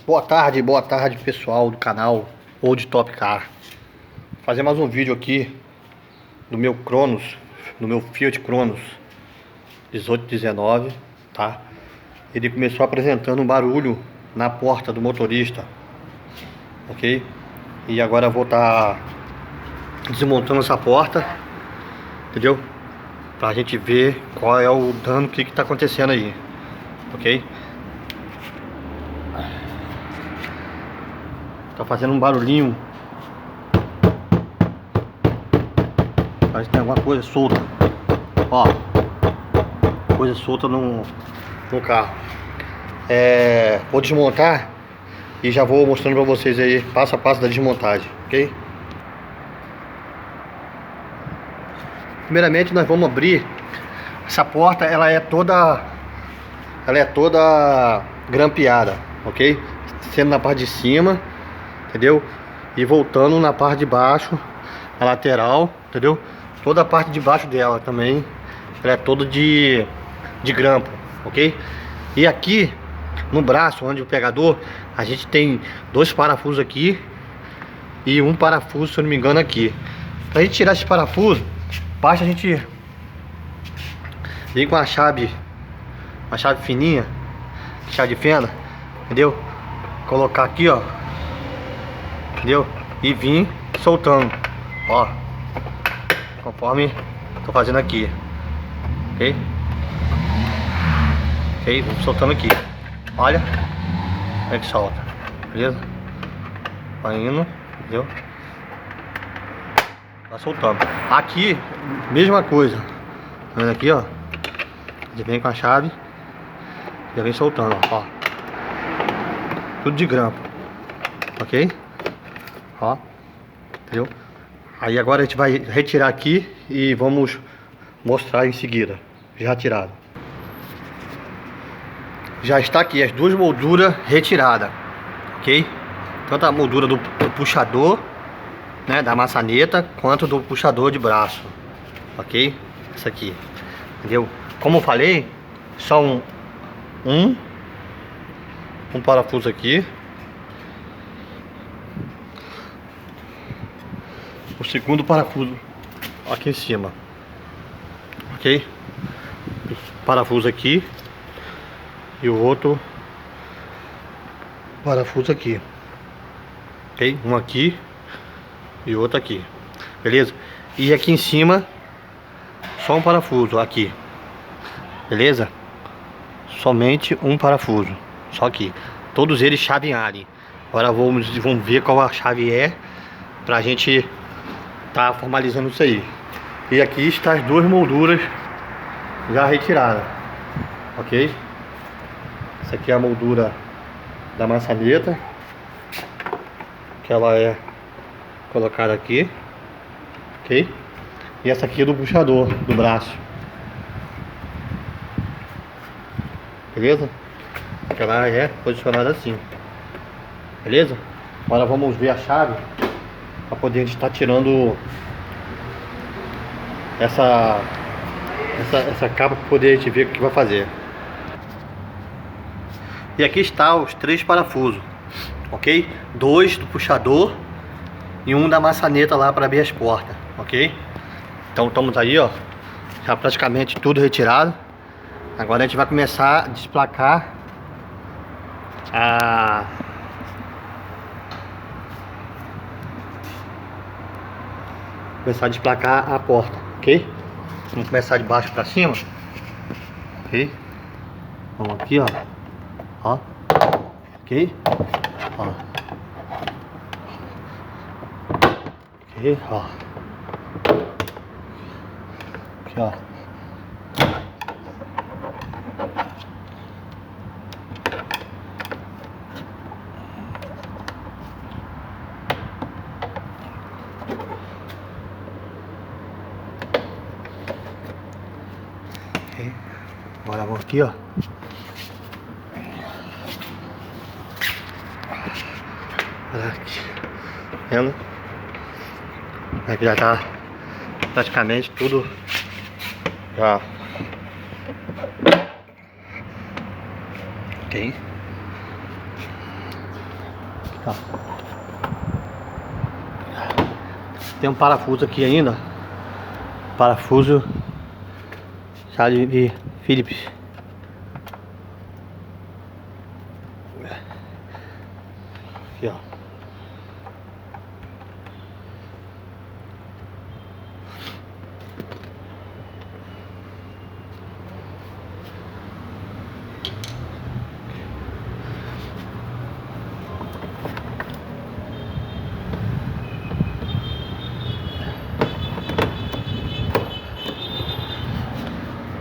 Boa tarde pessoal do canal Old Top Car. Vou fazer mais um vídeo aqui do meu Cronos, do meu Fiat Cronos 1819, tá? Ele começou apresentando um barulho na porta do motorista, ok? E agora eu vou estar desmontando essa porta, entendeu? Pra gente ver qual é o dano, que tá acontecendo aí, ok? Tá fazendo um barulhinho. Parece que tem alguma coisa solta. Ó, coisa solta no carro. Vou desmontar e já vou mostrando pra vocês aí passo a passo da desmontagem, ok? Primeiramente nós vamos abrir essa porta. Ela é toda grampeada, ok? Sendo na parte de cima, entendeu? E voltando na parte de baixo, a lateral, entendeu? Toda a parte de baixo dela também, ela é toda de grampo, ok? E aqui no braço, onde o pegador, a gente tem dois parafusos aqui e um parafuso, se eu não me engano, aqui. Pra gente tirar esse parafuso, basta a gente vir com uma chave fininha, chave de fenda, entendeu? Colocar aqui, ó, entendeu? E vir soltando, ó, conforme tô fazendo aqui, ok? Ok, vou soltando aqui, olha como é que solta, beleza? Vai indo, entendeu? Tá soltando. Aqui, mesma coisa, tá vendo aqui, ó? Ele vem com a chave, já vem soltando, ó. Tudo de grampo, ok? Ó, entendeu? Aí agora a gente vai retirar aqui e vamos mostrar em seguida, já tirado. Já está aqui as duas molduras retiradas, ok? Tanto a moldura do puxador, né, da maçaneta, quanto do puxador de braço, ok? Essa aqui, entendeu? Como eu falei, só um parafuso aqui. O segundo parafuso aqui em cima, ok? Parafuso aqui e o outro parafuso aqui, ok? Um aqui e outro aqui, beleza? E aqui em cima só um parafuso aqui, beleza? Somente um parafuso, só aqui. Todos eles chave Allen. Agora vamos ver qual a chave é, pra gente tá formalizando isso aí. E aqui está as duas molduras já retiradas, ok? Essa aqui é a moldura da maçaneta, que ela é colocada aqui, ok? E essa aqui é do puxador do braço, beleza? Ela é posicionada assim, beleza? Agora vamos ver a chave para poder a gente estar tirando essa capa, para poder a gente ver o que vai fazer. E aqui está os três parafusos, ok? Dois do puxador e um da maçaneta lá para abrir as portas, ok? Então estamos aí, ó, já praticamente tudo retirado. Agora a gente vai começar a desplacar a porta, ok? Vamos começar de baixo para cima, ok? Vamos aqui, ó, ok? Ó, ok, ó, aqui, ó. Okay. Agora vou aqui, ó. Olha aqui, vendo? Aqui já tá praticamente tudo já, ok? Tá. Tem um parafuso aqui ainda. Parafuso de Phillips. Aqui, ó.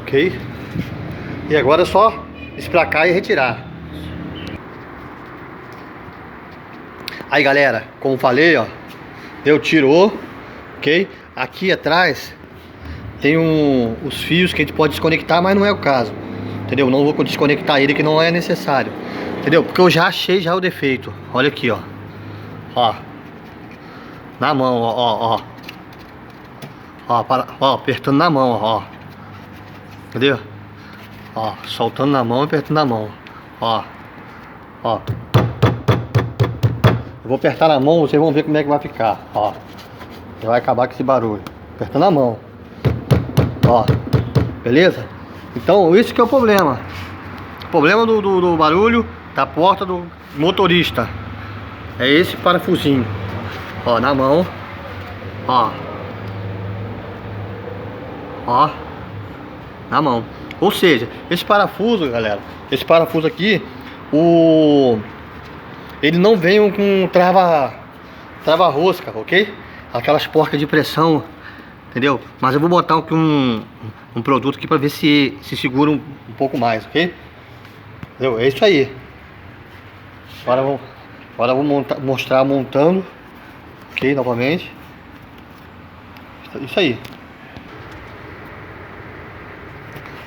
Ok. E agora é só espracar e retirar. Aí galera, como falei, ó, tirou, ok? Aqui atrás tem os fios que a gente pode desconectar, mas não é o caso, entendeu? Não vou desconectar ele, que não é necessário, entendeu? Porque eu já achei já o defeito. Olha aqui, ó, ó, na mão, ó, apertando na mão, ó, entendeu? Ó, soltando na mão e apertando na mão, ó. Eu vou apertar na mão, vocês vão ver como é que vai ficar, ó. Já vai acabar com esse barulho. Apertando na mão. Ó. Beleza? Então, isso que é o problema. O problema do barulho da porta do motorista. É esse parafusinho. Ó, na mão. Ó. Ó. Na mão. Ou seja, esse parafuso, galera, esse parafuso aqui, ele não vem com trava-rosca, ok? Aquelas porcas de pressão, entendeu? Mas eu vou botar aqui um produto aqui para ver se segura um pouco mais, ok? Entendeu? É isso aí. Agora eu vou mostrar montando, ok? Novamente. Isso aí.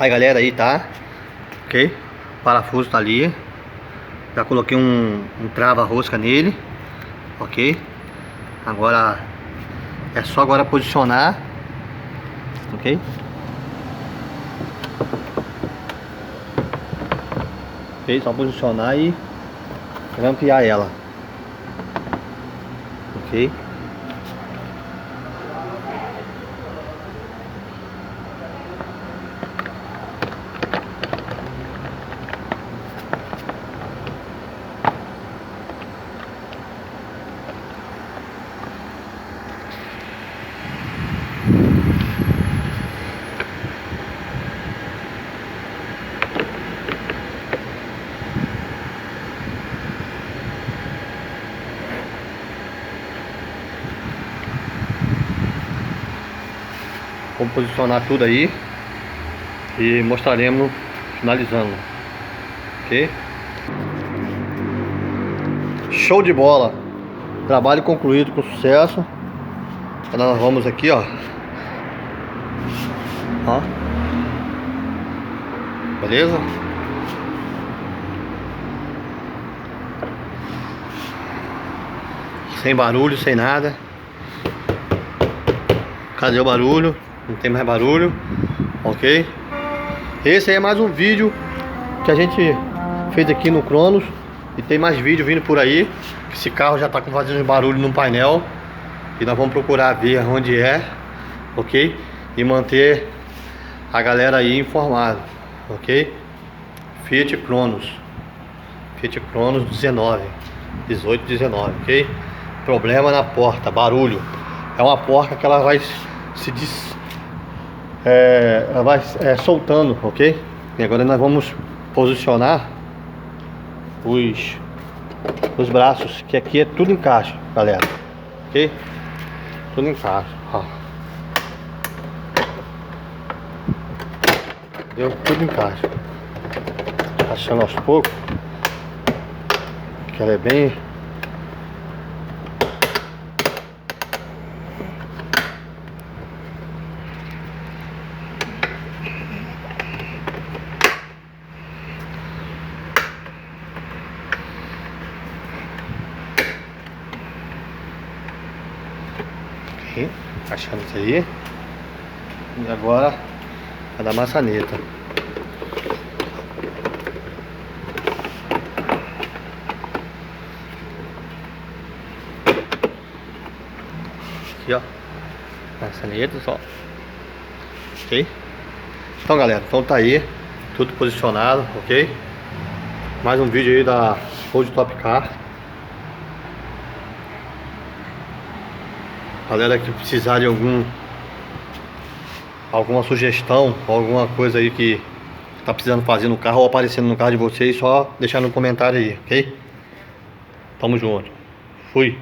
Aí galera, aí tá, ok? O parafuso tá ali. Já coloquei um trava-rosca nele, ok? Agora é só agora posicionar, ok? Ok, só posicionar e grampear ela, ok? Vamos posicionar tudo aí e mostraremos finalizando, ok? Show de bola! Trabalho concluído com sucesso. Nós vamos aqui, ó. Ó. Beleza? Sem barulho, sem nada. Cadê o barulho? Não tem mais barulho, ok? Esse aí é mais um vídeo que a gente fez aqui no Cronos. E tem mais vídeo vindo por aí. Esse carro já tá fazendo barulho no painel. E nós vamos procurar ver onde é, ok? E manter a galera aí informada, ok? Fiat Cronos 19, 18, 19, ok? Problema na porta, barulho. É uma porta que ela vai ela vai soltando, ok? E agora nós vamos posicionar os braços, que aqui é tudo encaixe, galera, ok? Tudo encaixe, ó. Deu tudo encaixe. Achando aos poucos, que ela é bem... Achando isso aí. E agora vai dar maçaneta. Aqui, ó. Maçanetas, ó. Ok? Então, galera, então tá aí. Tudo posicionado, ok? Mais um vídeo aí da Road Top Car. Galera que precisar de alguma sugestão, alguma coisa aí que tá precisando fazer no carro ou aparecendo no carro de vocês, só deixar no comentário aí, ok? Tamo junto. Fui.